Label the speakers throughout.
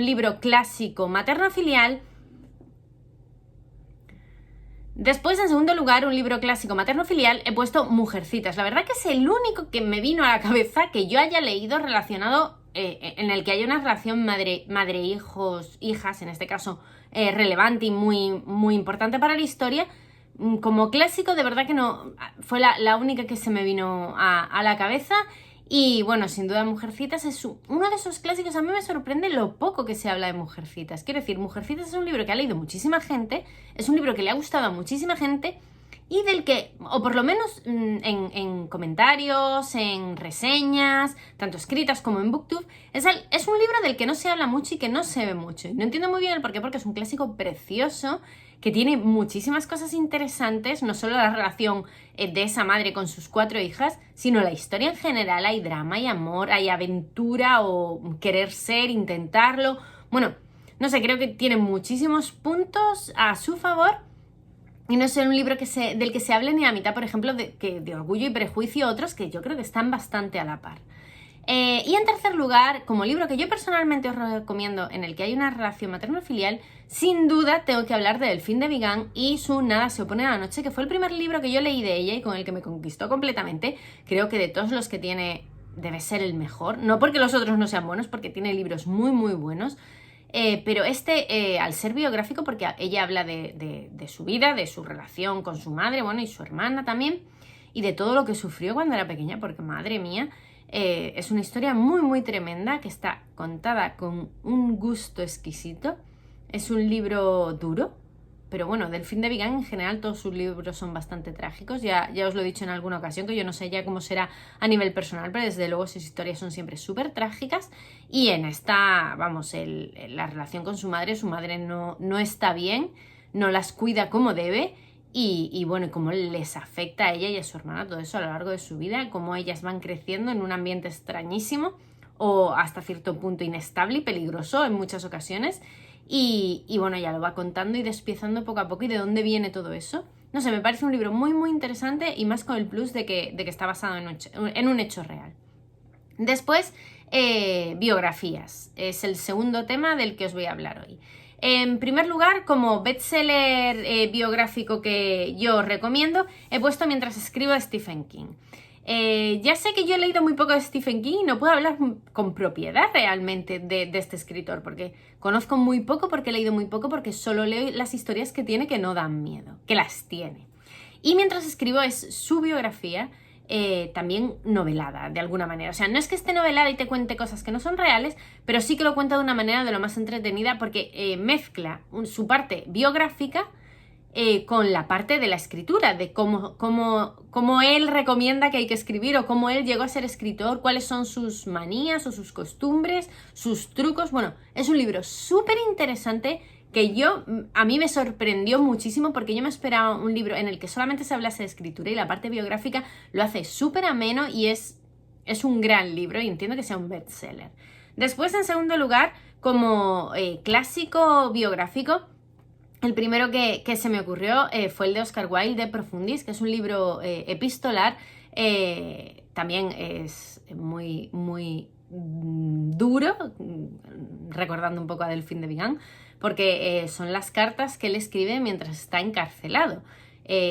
Speaker 1: libro clásico materno-filial. Después, en segundo lugar, un libro clásico materno-filial, he puesto Mujercitas. La verdad que es el único que me vino a la cabeza que yo haya leído relacionado, en el que haya una relación madre-hijos, hijas, en este caso, relevante y muy, muy importante para la historia. Como clásico, de verdad que no, fue la única que se me vino a la cabeza. Y bueno, sin duda Mujercitas es uno de esos clásicos. A mí me sorprende lo poco que se habla de Mujercitas. Quiero decir, Mujercitas es un libro que ha leído muchísima gente, es un libro que le ha gustado a muchísima gente y del que, o por lo menos en comentarios, en reseñas, tanto escritas como en BookTube, es un libro del que no se habla mucho y que no se ve mucho. Y no entiendo muy bien el por qué, porque es un clásico precioso que tiene muchísimas cosas interesantes, no solo la relación de esa madre con sus 4 hijas, sino la historia en general. Hay drama, hay amor, hay aventura o querer ser, intentarlo. Bueno, no sé, creo que tiene muchísimos puntos a su favor y no es un libro del que se hable ni a mitad, por ejemplo, de Orgullo y Prejuicio, otros que yo creo que están bastante a la par. Y en tercer lugar, como libro que yo personalmente os recomiendo, en el que hay una relación materno-filial, sin duda tengo que hablar de Delphine de Vigan y su Nada se opone a la noche, que fue el primer libro que yo leí de ella y con el que me conquistó completamente. Creo que de todos los que tiene debe ser el mejor, no porque los otros no sean buenos, porque tiene libros muy muy buenos, pero al ser biográfico, porque ella habla de su vida, de su relación con su madre, bueno, y su hermana también, y de todo lo que sufrió cuando era pequeña, porque madre mía, es una historia muy muy tremenda que está contada con un gusto exquisito. Es un libro duro, pero bueno, Delphine de Vigan en general todos sus libros son bastante trágicos. Ya os lo he dicho en alguna ocasión, que yo no sé ya cómo será a nivel personal, pero desde luego sus historias son siempre súper trágicas. Y en esta, vamos, la relación con su madre no está bien, no las cuida como debe. Y bueno, cómo les afecta a ella y a su hermana todo eso a lo largo de su vida, cómo ellas van creciendo en un ambiente extrañísimo o hasta cierto punto inestable y peligroso en muchas ocasiones. Y bueno, ya lo va contando y despiezando poco a poco y de dónde viene todo eso. No sé, me parece un libro muy muy interesante y más con el plus de que está basado en un hecho real. Después, biografías. Es el segundo tema del que os voy a hablar hoy. En primer lugar, como bestseller biográfico que yo os recomiendo, he puesto Mientras escribo a Stephen King. Ya sé que yo he leído muy poco de Stephen King y no puedo hablar con propiedad realmente de este escritor, porque conozco muy poco, porque he leído muy poco, porque solo leo las historias que tiene que no dan miedo, que las tiene. Y Mientras escribo es su biografía, también novelada, de alguna manera. O sea, no es que esté novelada y te cuente cosas que no son reales, pero sí que lo cuenta de una manera de lo más entretenida, porque mezcla su parte biográfica con la parte de la escritura, de cómo él recomienda que hay que escribir o cómo él llegó a ser escritor, cuáles son sus manías o sus costumbres, sus trucos. Bueno, es un libro súper interesante que a mí me sorprendió muchísimo, porque yo me esperaba un libro en el que solamente se hablase de escritura, y la parte biográfica lo hace súper ameno y es un gran libro, y entiendo que sea un bestseller. Después, en segundo lugar, como clásico biográfico, el primero que se me ocurrió fue el de Oscar Wilde, de Profundis, que es un libro epistolar. También es muy, muy duro, recordando un poco a Delphine de Vigan, porque son las cartas que él escribe mientras está encarcelado.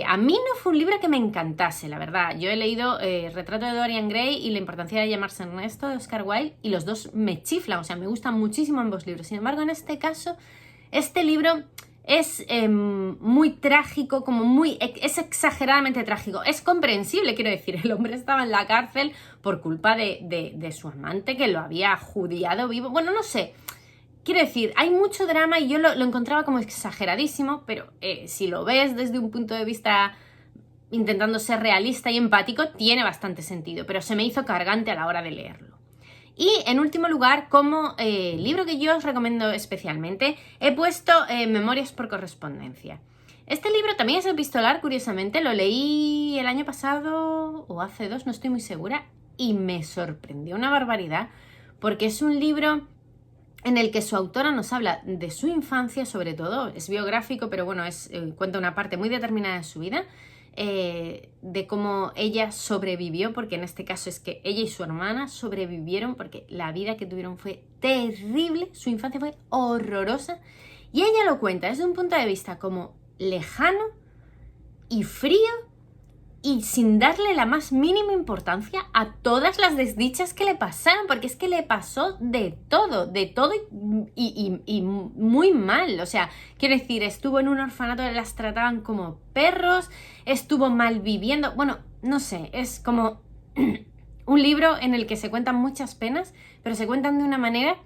Speaker 1: A mí no fue un libro que me encantase, la verdad. Yo he leído Retrato de Dorian Gray y La importancia de llamarse Ernesto, de Oscar Wilde, y los dos me chiflan, o sea, me gustan muchísimo ambos libros. Sin embargo, en este caso, este libro es muy trágico, es exageradamente trágico. Es comprensible, quiero decir, el hombre estaba en la cárcel por culpa de su amante, que lo había judiado vivo. Bueno, no sé, quiero decir, hay mucho drama y yo lo encontraba como exageradísimo, pero si lo ves desde un punto de vista intentando ser realista y empático, tiene bastante sentido, pero se me hizo cargante a la hora de leerlo. Y en último lugar, como libro que yo os recomiendo especialmente, he puesto Memorias por correspondencia. Este libro también es epistolar, curiosamente, lo leí el año pasado o hace 2, no estoy muy segura, y me sorprendió una barbaridad, porque es un libro en el que su autora nos habla de su infancia, sobre todo, es biográfico, pero bueno, cuenta una parte muy determinada de su vida. de cómo ella sobrevivió, porque en este caso es que ella y su hermana sobrevivieron porque la vida que tuvieron fue terrible, su infancia fue horrorosa, y ella lo cuenta desde un punto de vista como lejano y frío y sin darle la más mínima importancia a todas las desdichas que le pasaron, porque es que le pasó de todo y muy mal. O sea, quiero decir, estuvo en un orfanato donde las trataban como perros, estuvo mal viviendo, bueno, no sé, es como un libro en el que se cuentan muchas penas, pero se cuentan de una manera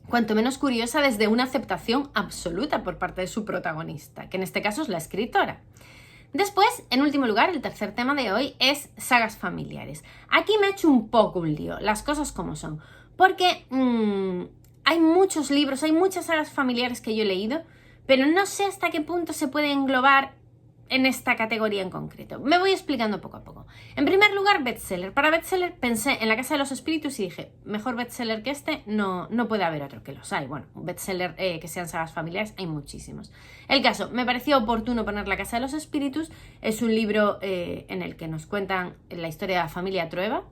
Speaker 1: cuanto menos curiosa, desde una aceptación absoluta por parte de su protagonista, que en este caso es la escritora. Después, en último lugar, el tercer tema de hoy es sagas familiares. Aquí me he hecho un poco un lío, las cosas como son, porque hay muchos libros, hay muchas sagas familiares que yo he leído, pero no sé hasta qué punto se puede englobar en esta categoría en concreto. Me voy explicando poco a poco. En primer lugar, bestseller. Para bestseller pensé en La Casa de los Espíritus y dije, mejor bestseller que este no puede haber otro, que los hay. Bueno, bestseller que sean sagas familiares hay muchísimos. El caso, me pareció oportuno poner La Casa de los Espíritus. Es un libro en el que nos cuentan la historia de la familia Trueba,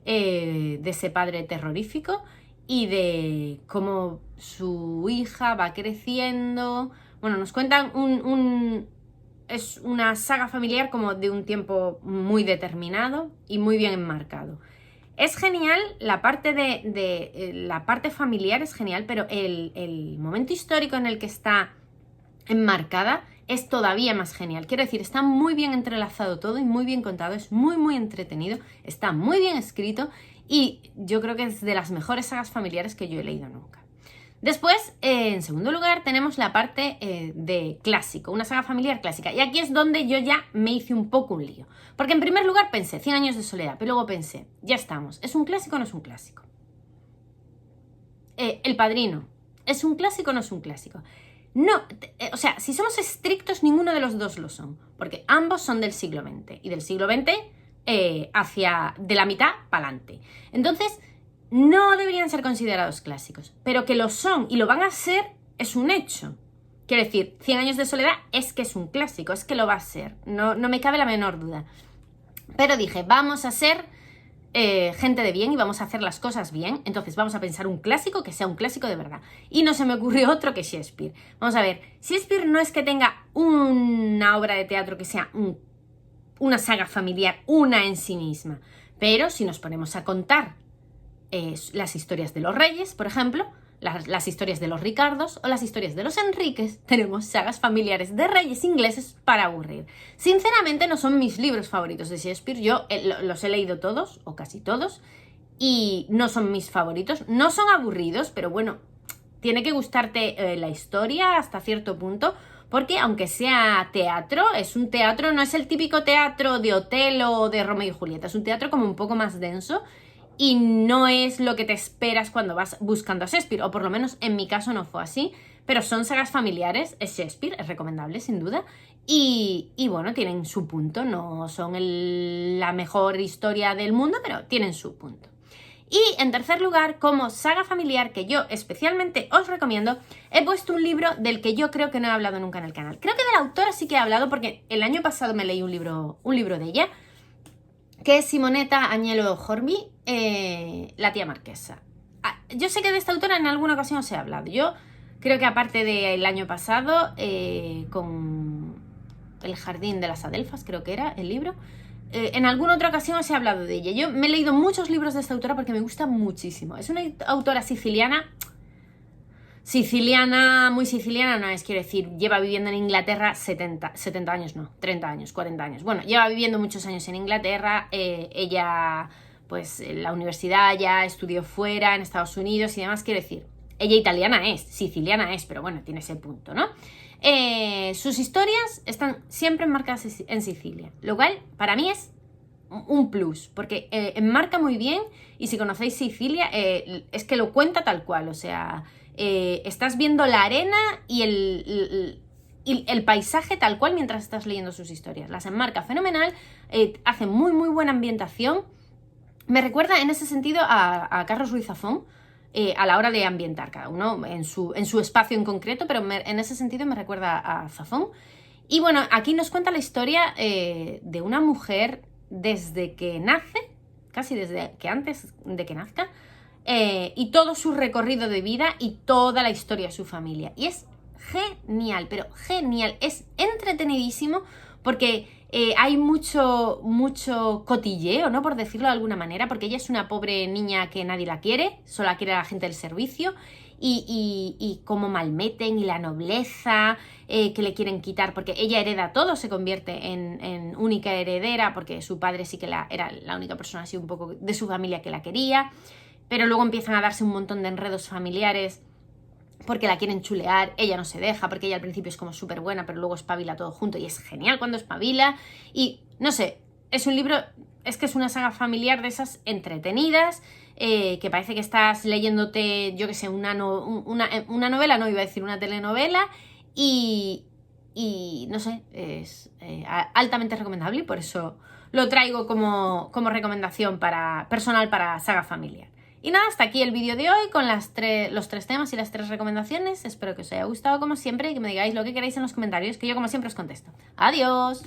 Speaker 1: de ese padre terrorífico y de cómo su hija va creciendo. Bueno, nos cuentan es una saga familiar como de un tiempo muy determinado y muy bien enmarcado. Es genial, la parte la parte familiar es genial, pero el momento histórico en el que está enmarcada es todavía más genial. Quiero decir, está muy bien entrelazado todo y muy bien contado, es muy entretenido, está muy bien escrito y yo creo que es de las mejores sagas familiares que yo he leído nunca. Después, en segundo lugar, tenemos la parte de clásico, una saga familiar clásica. Y aquí es donde yo ya me hice un poco un lío. Porque en primer lugar pensé, 100 años de soledad, pero luego pensé, ya estamos, ¿es un clásico o no es un clásico? El Padrino, ¿es un clásico o no es un clásico? No, o sea, si somos estrictos, ninguno de los dos lo son. Porque ambos son del siglo XX. Y del siglo XX de la mitad para adelante. Entonces, no deberían ser considerados clásicos, pero que lo son y lo van a ser es un hecho. Quiero decir, 100 años de soledad es que es un clásico, es que lo va a ser, no me cabe la menor duda. Pero dije, vamos a ser gente de bien y vamos a hacer las cosas bien, entonces vamos a pensar un clásico que sea un clásico de verdad. Y no se me ocurrió otro que Shakespeare. Vamos a ver, Shakespeare no es que tenga una obra de teatro que sea una saga familiar, una en sí misma, pero si nos ponemos a contar las historias de los reyes, por ejemplo, las historias de los Ricardos o las historias de los Enriques, tenemos sagas familiares de reyes ingleses para aburrir. Sinceramente no son mis libros favoritos de Shakespeare, yo los he leído todos o casi todos y no son mis favoritos, no son aburridos, pero bueno, tiene que gustarte la historia hasta cierto punto, porque aunque sea teatro, es un teatro, no es el típico teatro de Otelo o de Romeo y Julieta, es un teatro como un poco más denso y no es lo que te esperas cuando vas buscando a Shakespeare, o por lo menos en mi caso no fue así, pero son sagas familiares, es Shakespeare, es recomendable sin duda, y bueno, tienen su punto, no son la mejor historia del mundo, pero tienen su punto. Y en tercer lugar, como saga familiar que yo especialmente os recomiendo, he puesto un libro del que yo creo que no he hablado nunca en el canal. Creo que de la autora sí que he hablado porque el año pasado me leí un libro de ella, que es Simonetta Agnello Horby, La tía marquesa. Yo sé que de esta autora en alguna ocasión os he hablado. Yo creo que aparte del año pasado, con El jardín de las adelfas, creo que era el libro, en alguna otra ocasión os he hablado de ella. Yo me he leído muchos libros de esta autora porque me gusta muchísimo. Es una autora siciliana, muy siciliana no es, quiero decir, lleva viviendo en Inglaterra 70 años, no, 30 años, 40 años. Bueno, lleva viviendo muchos años en Inglaterra, ella, pues, en la universidad ya estudió fuera, en Estados Unidos y demás, quiero decir, ella italiana es, siciliana es, pero bueno, tiene ese punto, ¿no? Sus historias están siempre enmarcadas en Sicilia, lo cual para mí es un plus, porque enmarca muy bien y si conocéis Sicilia, es que lo cuenta tal cual, o sea, estás viendo la arena y el paisaje tal cual mientras estás leyendo sus historias. Las enmarca fenomenal, hace muy buena ambientación. Me recuerda en ese sentido a Carlos Ruiz Zafón, a la hora de ambientar cada uno en su espacio en concreto, pero en ese sentido me recuerda a Zafón. Y bueno, aquí nos cuenta la historia de una mujer desde que nace, casi desde que antes de que nazca, y todo su recorrido de vida y toda la historia de su familia. Y es genial, pero genial, es entretenidísimo porque hay mucho cotilleo, ¿no? Por decirlo de alguna manera, porque ella es una pobre niña que nadie la quiere, solo la quiere la gente del servicio, y cómo malmeten y la nobleza que le quieren quitar, porque ella hereda todo, se convierte en única heredera, porque su padre sí que era la única persona así un poco de su familia que la quería, pero luego empiezan a darse un montón de enredos familiares porque la quieren chulear, ella no se deja, porque ella al principio es como súper buena, pero luego espabila todo junto y es genial cuando espabila. Y no sé, es un libro, es que es una saga familiar de esas entretenidas, que parece que estás leyéndote, yo qué sé, una novela, no iba a decir una telenovela, y no sé, es altamente recomendable y por eso lo traigo como recomendación personal para saga familiar. Y nada, hasta aquí el vídeo de hoy con los 3 temas y las 3 recomendaciones. Espero que os haya gustado como siempre y que me digáis lo que queráis en los comentarios, que yo como siempre os contesto. ¡Adiós!